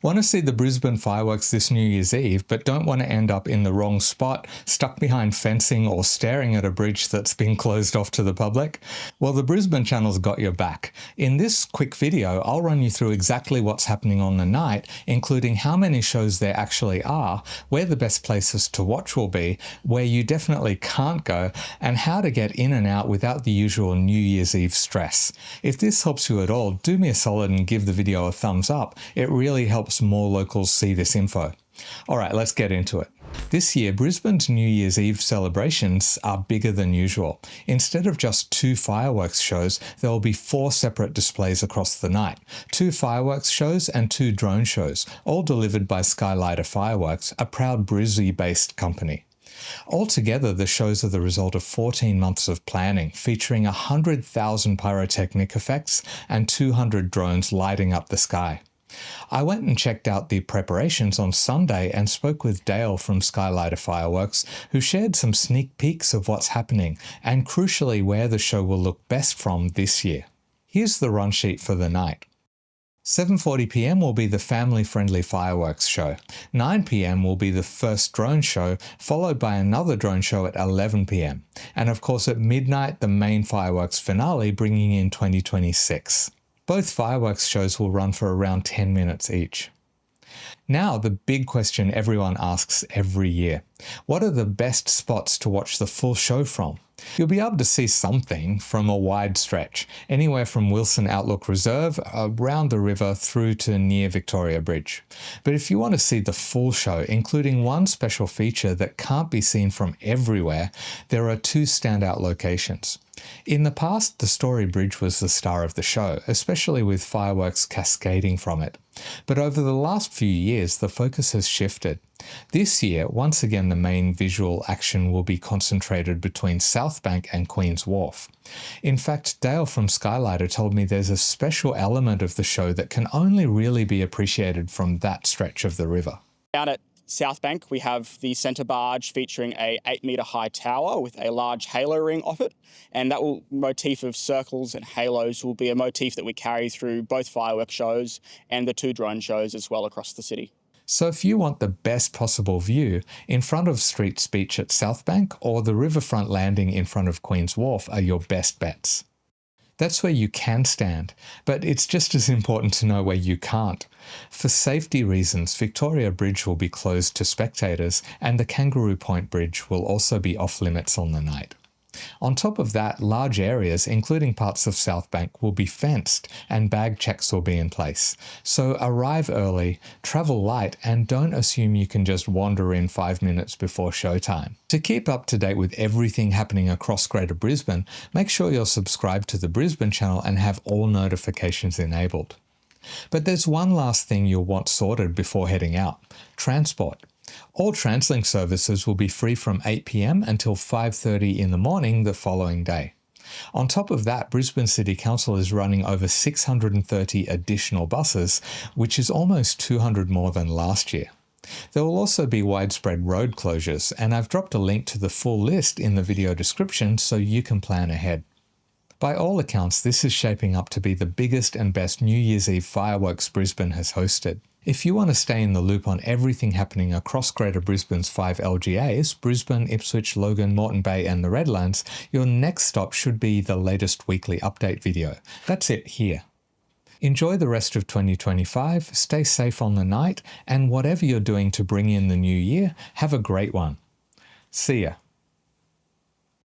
Want to see the Brisbane fireworks this New Year's Eve, but don't want to end up in the wrong spot, stuck behind fencing or staring at a bridge that's been closed off to the public? Well, the Brisbane Channel's got your back. In this quick video, I'll run you through exactly what's happening on the night, including how many shows there actually are, where the best places to watch will be, where you definitely can't go, and how to get in and out without the usual New Year's Eve stress. If this helps you at all, do me a solid and give the video a thumbs up. It really helps more locals see this info. Alright, let's get into it. This year, Brisbane's New Year's Eve celebrations are bigger than usual. Instead of just 2 fireworks shows, there will be 4 separate displays across the night. 2 fireworks shows and 2 drone shows, all delivered by Skylighter Fireworks, a proud Brisbane-based company. Altogether, the shows are the result of 14 months of planning, featuring 100,000 pyrotechnic effects and 200 drones lighting up the sky. I went and checked out the preparations on Sunday and spoke with Dale from Skylighter Fireworks, who shared some sneak peeks of what's happening and crucially where the show will look best from this year. Here's the run sheet for the night. 7:40 p.m. will be the family-friendly fireworks show. 9 p.m. will be the first drone show, followed by another drone show at 11 p.m. And of course at midnight, the main fireworks finale bringing in 2026. Both fireworks shows will run for around 10 minutes each. Now, the big question everyone asks every year. What are the best spots to watch the full show from? You'll be able to see something from a wide stretch, anywhere from Wilson Outlook Reserve, around the river through to near Victoria Bridge. But if you want to see the full show, including one special feature that can't be seen from everywhere, there are 2 standout locations. In the past, the Story Bridge was the star of the show, especially with fireworks cascading from it. But over the last few years, the focus has shifted. This year, once again, the main visual action will be concentrated between South Bank and Queen's Wharf. In fact, Dale from Skylighter told me there's a special element of the show that can only really be appreciated from that stretch of the river. Down at South Bank, we have the centre barge featuring a 8-metre high tower with a large halo ring off it, and that motif of circles and halos will be a motif that we carry through both fireworks shows and the 2 drone shows as well across the city. So if you want the best possible view, in front of Street's Beach at South Bank or the riverfront landing in front of Queen's Wharf are your best bets. That's where you can stand, but it's just as important to know where you can't. For safety reasons, Victoria Bridge will be closed to spectators and the Kangaroo Point Bridge will also be off limits on the night. On top of that, large areas, including parts of South Bank, will be fenced and bag checks will be in place. So arrive early, travel light, and don't assume you can just wander in 5 minutes before showtime. To keep up to date with everything happening across Greater Brisbane, make sure you're subscribed to the Brisbane Channel and have all notifications enabled. But there's one last thing you'll want sorted before heading out: transport. All TransLink services will be free from 8 p.m. until 5:30 in the morning the following day. On top of that, Brisbane City Council is running over 630 additional buses, which is almost 200 more than last year. There will also be widespread road closures, and I've dropped a link to the full list in the video description so you can plan ahead. By all accounts, this is shaping up to be the biggest and best New Year's Eve fireworks Brisbane has hosted. If you want to stay in the loop on everything happening across Greater Brisbane's 5 LGAs, Brisbane, Ipswich, Logan, Moreton Bay and the Redlands, your next stop should be the latest weekly update video. That's it here. Enjoy the rest of 2025, stay safe on the night, and whatever you're doing to bring in the new year, have a great one. See ya.